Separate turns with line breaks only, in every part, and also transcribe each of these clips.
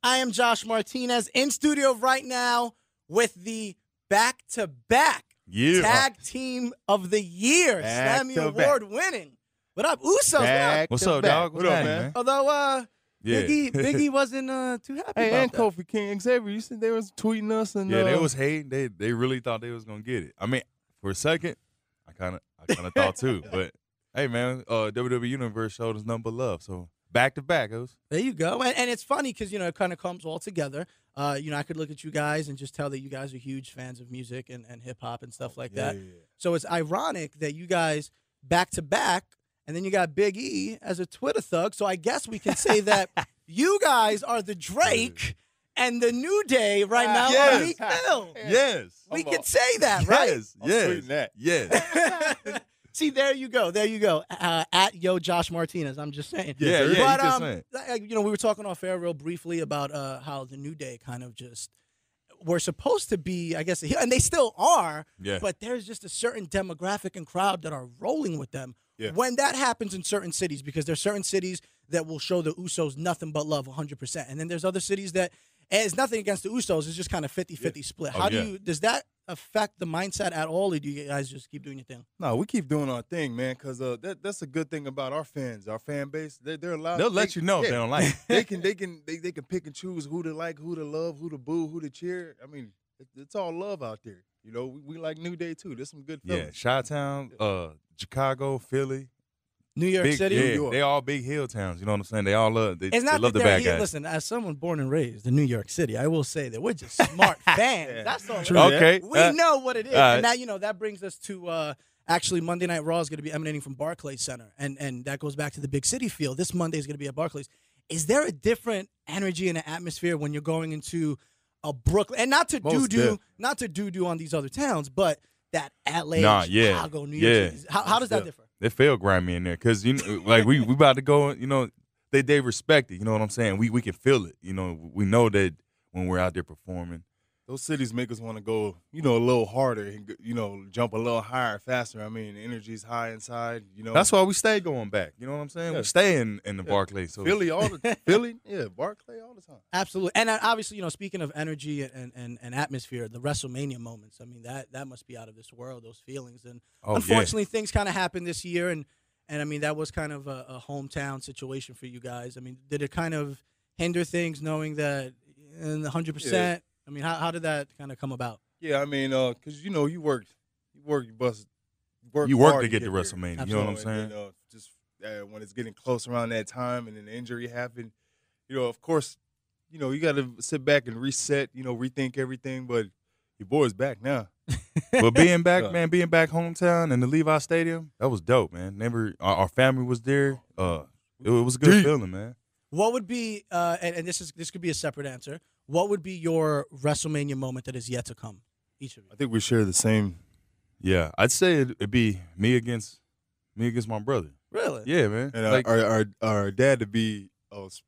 I am Josh Martinez in studio right now with the back-to-back Tag Team of the Year, Slammy Award winning. What up, Usos?
What's up, dog?
What up, man?
Although Biggie wasn't too happy
Hey,
about
and
that.
Kofi King, Xavier, you said they was tweeting us and
they was hating. They really thought they was gonna get it. I mean, for a second, I kind of thought too. But hey, man, WWE Universe showed us nothing but love. So back to back,
There you go. And it's funny because, it kind of comes all together. I could look at you guys and just tell that you guys are huge fans of music and hip-hop and stuff like that.
Yeah.
So it's ironic that you guys back-to-back, and then you got Big E as a Twitter thug. So I guess we can say that you guys are the Drake and the New Day right now on Meek Mill.
Yes,
We can say that, right?
Yes.
See, there you go. At Josh Martinez. I'm just saying.
Yeah.
But,
You just saying.
we were talking off air real briefly about how the New Day kind of just were supposed to be, I guess, and they still are.
Yeah.
But there's just a certain demographic and crowd that are rolling with them.
Yeah.
When that happens in certain cities, because there's certain cities that will show the Usos nothing but love 100%. And then there's other cities that, and it's nothing against the Usos, it's just kind of 50-50 split. How does that affect the mindset at all, or do you guys just keep doing your thing?
No, we keep doing our thing, man, because that's a good thing about our fans, our fan base. They're allowed.
They'll let you know if they don't like it.
They can pick and choose who to like, who to love, who to boo, who to cheer. I mean, it's all love out there. We like New Day too. There's some good films.
Yeah, Chi-Town, Chicago, Philly.
New York City?
Yeah,
New York.
they all big hill towns. You know what I'm saying? They all love. They
It's not
love
that
the
they're
bad
here.
guys.
Listen, as someone born and raised in New York City, I will say that we're just smart fans. That's all.
True.
Okay,
We know what it is.
right.
And that brings us to actually Monday Night Raw is going to be emanating from Barclays Center. And that goes back to the big city feel. This Monday is going to be at Barclays. Is there a different energy and an atmosphere when you're going into a Brooklyn? And not to do on these other towns, but that LA, Chicago, New York City. How does that differ?
They feel grimy in there because like we about to go. They respect it. You know what I'm saying? We can feel it. We know that when we're out there performing.
Those cities make us want to go, a little harder and, jump a little higher, faster. I mean, the energy's high inside,
That's why we stay going back. You know what I'm saying?
Yeah.
We stay in the Barclays. So.
Philly, Barclay all the time.
Absolutely. And obviously, speaking of energy and atmosphere, the WrestleMania moments, I mean, that must be out of this world, those feelings. And unfortunately, things kind of happened this year. And I mean, that was kind of a hometown situation for you guys. I mean, did it kind of hinder things knowing that in 100%?
Yeah.
I mean, how did that kind of come about?
Yeah, I mean, because, you work, you bust.
You work
hard
to get to
there.
WrestleMania. You know what I'm saying?
And, just when it's getting close around that time and then the injury happened, of course, you got to sit back and reset, rethink everything. But your boy's back now.
But being back, man, being back hometown in the Levi Stadium, that was dope, man. Our family was there. It was a good feeling, man.
What would be, and this could be a separate answer, what would be your WrestleMania moment that is yet to come, each of you?
I think we share the same.
Yeah, I'd say it'd be me against my brother.
Really?
Yeah, man.
And
Like,
our dad to be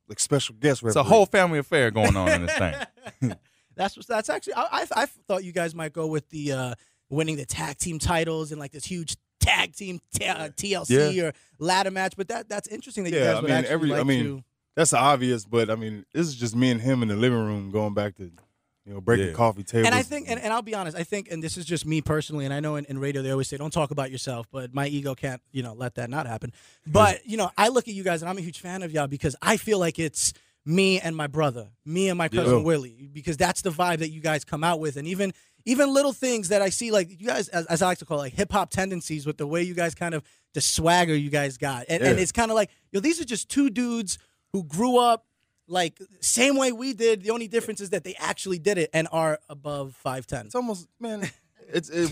like special guest referee.
it's a whole family affair going on in this thing.
That's actually, I thought you guys might go with the winning the tag team titles and like this huge tag team TLC or ladder match, but that's interesting that you guys would actually like to.
That's obvious, but I mean, this is just me and him in the living room going back to, breaking coffee tables.
And I think, and I'll be honest, and this is just me personally, and I know in radio they always say, don't talk about yourself, but my ego can't, let that not happen. But, I look at you guys, and I'm a huge fan of y'all because I feel like it's me and my brother, me and my cousin Willie, because that's the vibe that you guys come out with. And even little things that I see, like you guys, as I like to call it, like hip-hop tendencies with the way you guys kind of, the swagger you guys got. And it's kind of like, these are just two dudes who grew up like same way we did. The only difference is that they actually did it and are above 5'10".
It's almost, man,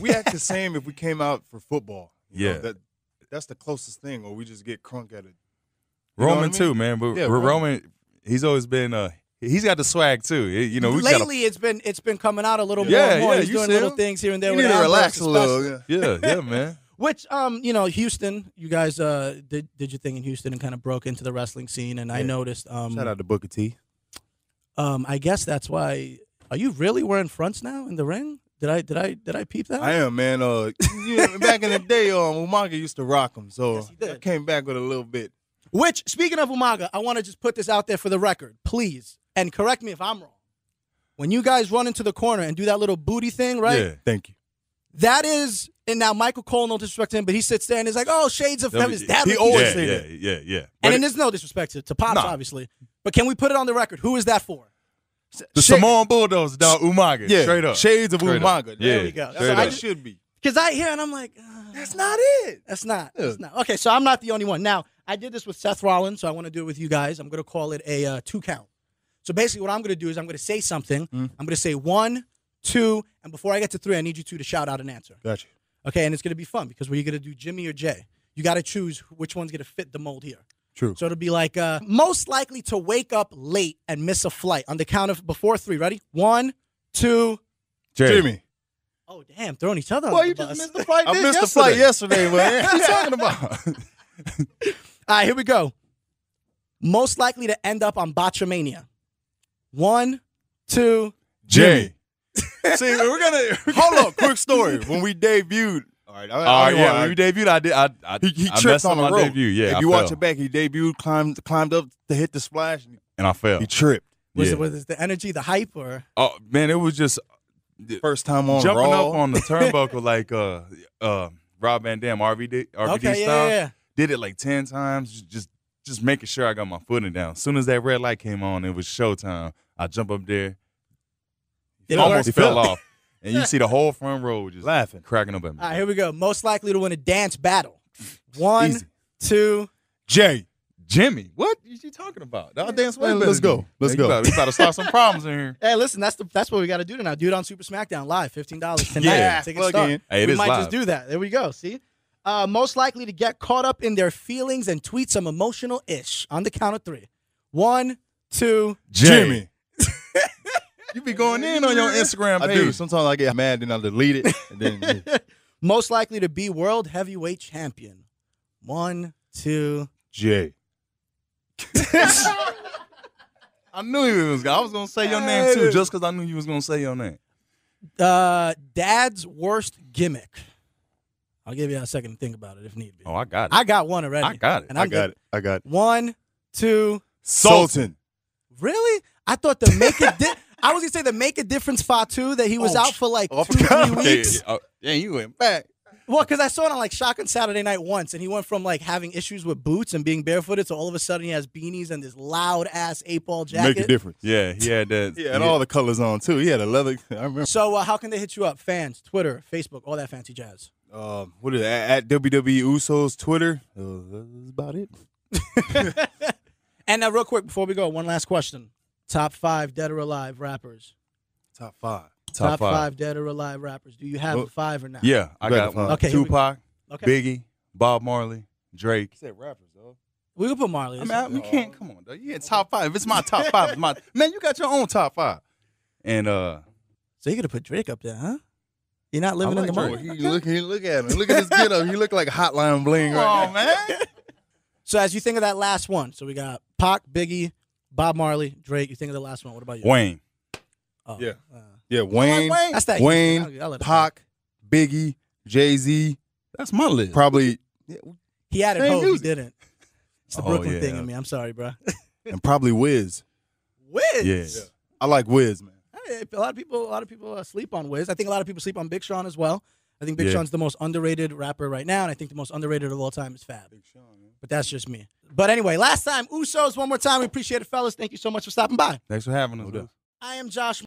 we act the same if we came out for football. That's the closest thing, or we just get crunk at it.
Roman too, man. But Roman, he's always been he's got the swag too.
Lately it's been coming out a little more and more. He's doing little things here and there.
You need to relax a little.
Yeah, man.
Which, Houston, you guys did your thing in Houston and kind of broke into the wrestling scene, and I noticed.
Shout out to Booker T.
I guess that's why. Are you really wearing fronts now in the ring? Did I peep that?
I am, man. Back in the day, Umaga used to rock them, so
Yes, he did.
I came back with a little bit.
Which, speaking of Umaga, I want to just put this out there for the record. Please, and correct me if I'm wrong, when you guys run into the corner and do that little booty thing, right?
Yeah.
Thank you.
That is, and now Michael Cole, no disrespect to him, but he sits there and is like, oh, shades of his dad.
He
would
always
do
say
that.
that.
Yeah.
And then there's no disrespect to Pops,
Nah.
obviously. But can we put it on the record? Who is that for?
The Samoan Bulldogs, dog, Umaga.
Yeah,
Straight up.
Shades of
Straight
Umaga.
up.
There
Yeah,
we go.
That's
So
what
I
it
just-
should be.
Because I hear and I'm like,
That's not it.
that's not.
Yeah.
That's not. Okay, so I'm not the only one. Now, I did this with Seth Rollins, so I want to do it with you guys. I'm going to call it a 2 count. So basically what I'm going to do is I'm going to say something. I'm going to say 1, 2, and before I get to 3, I need you 2 to shout out an answer.
Gotcha.
Okay, and it's going to be fun because we're going to do Jimmy or Jay. You got to choose which one's going to fit the mold here.
True.
So it'll be like most likely to wake up late and miss a flight on the count of before 3. Ready? 1, 2.
Jimmy.
Oh, damn, throwing each other
Well,
on
you
the
just
bus.
missed the flight.
I missed the flight yesterday, man.
What you talking about?
All right, here we go. Most likely to end up on Botchamania. 1, 2.
Jimmy. See, we're gonna hold up. Quick story. When we debuted, all right.
When we debuted,
He
I
tripped
messed
on
up
the
my
road.
debut. Yeah,
if
I
you watch
fell.
it back, he debuted, climbed up to hit the splash,
And I fell.
he tripped.
Was
Yeah.
it the energy, the hype, or?
Oh, man, it was just
First time on
jumping
Raw.
up on the turnbuckle like Rob Van Dam, RVD
Okay,
style.
yeah.
Did it like 10 times, just making sure I got my footing down. As soon as that red light came on, it was showtime. I jump up there,
Did it
almost
work?
fell off. And you see the whole front row just
Laughing.
cracking up at me.
All right, here we go. Most likely to win a dance battle. 1,
Easy.
2.
Jay.
Jimmy, what you talking about? I'll dance way
Man,
better
let's
than
go.
you.
Let's
Yeah,
go.
We about to start some problems in here.
Hey, listen, that's what we got to do tonight. Do it on Super SmackDown live, $15 tonight.
Yeah,
Tickets
plug
start.
in.
Hey, it
we
is
might
live.
just do that. There we go. See, most likely to get caught up in their feelings and tweet some emotional ish on the count of 3. 1, 2.
Jimmy.
You be going in on your Instagram
I
page.
do. Sometimes I get mad, then I delete it. And then
Most likely to be world heavyweight champion. 1, 2.
Jay.
I knew you was. I was gonna say your name too, just because I knew you was gonna say your name.
Dad's worst gimmick. I'll give you a second to think about it if need be.
Oh, I got it.
I got one already.
I got it.
And
I
I'm
got it. I got it.
1, 2.
Sultan.
Really? I thought the make it. I was gonna say the make a difference Fatu that he was out for like 2, 3 weeks.
Yeah, you went back.
Well, because I saw it on like Shotgun Saturday Night once, and he went from like having issues with boots and being barefooted to all of a sudden he has beanies and this loud ass 8-ball jacket.
Make a difference.
Yeah, he had that.
Yeah, and all the colors on too. He had a leather. I remember.
So how can they hit you up? Fans, Twitter, Facebook, all that fancy jazz.
What is it? At WWE Usos Twitter. That's about it.
And real quick before we go, one last question: Top 5 dead or alive rappers.
Top 5.
Top 5 dead or alive rappers. Do you have a 5 or not?
Yeah, I got one.
Okay, here we go.
Tupac,
Okay.
Biggie, Bob Marley, Drake.
You said rappers, though.
We can put Marley.
I mean, we can't. Come on, though. You in top 5. If it's my top 5, it's my man. You got your own top 5. And
So you're gonna put Drake up there, huh? You're not living
I
in the
like
moment.
Drake.
He look at him. Look at his get up. He look like Hotline Bling right now.
man.
So as you think of that last one, so we got Pac, Biggie, Bob Marley, Drake. You think of the last one. What about you?
Wayne.
Oh,
Yeah. Yeah, Wayne,
That's that.
Wayne,
I'll let it
Pac, Biggie, Jay-Z,
That's my list.
probably,
go. He added
Same
Hope. He
music.
didn't. It's the
Oh,
Brooklyn
yeah.
thing in me. I'm sorry, bro.
and probably Wiz.
Wiz.
Yeah.
I like Wiz, man.
Hey, a lot of people sleep on Wiz. I think a lot of people sleep on Big Sean as well. I think Big
Yeah.
Sean's the most underrated rapper right now, and I think the most underrated of all time is Fab. But that's just me. But anyway, last time, Usos, one more time. We appreciate it, fellas. Thank you so much for stopping by.
Thanks for having us.
doubt.
I am Josh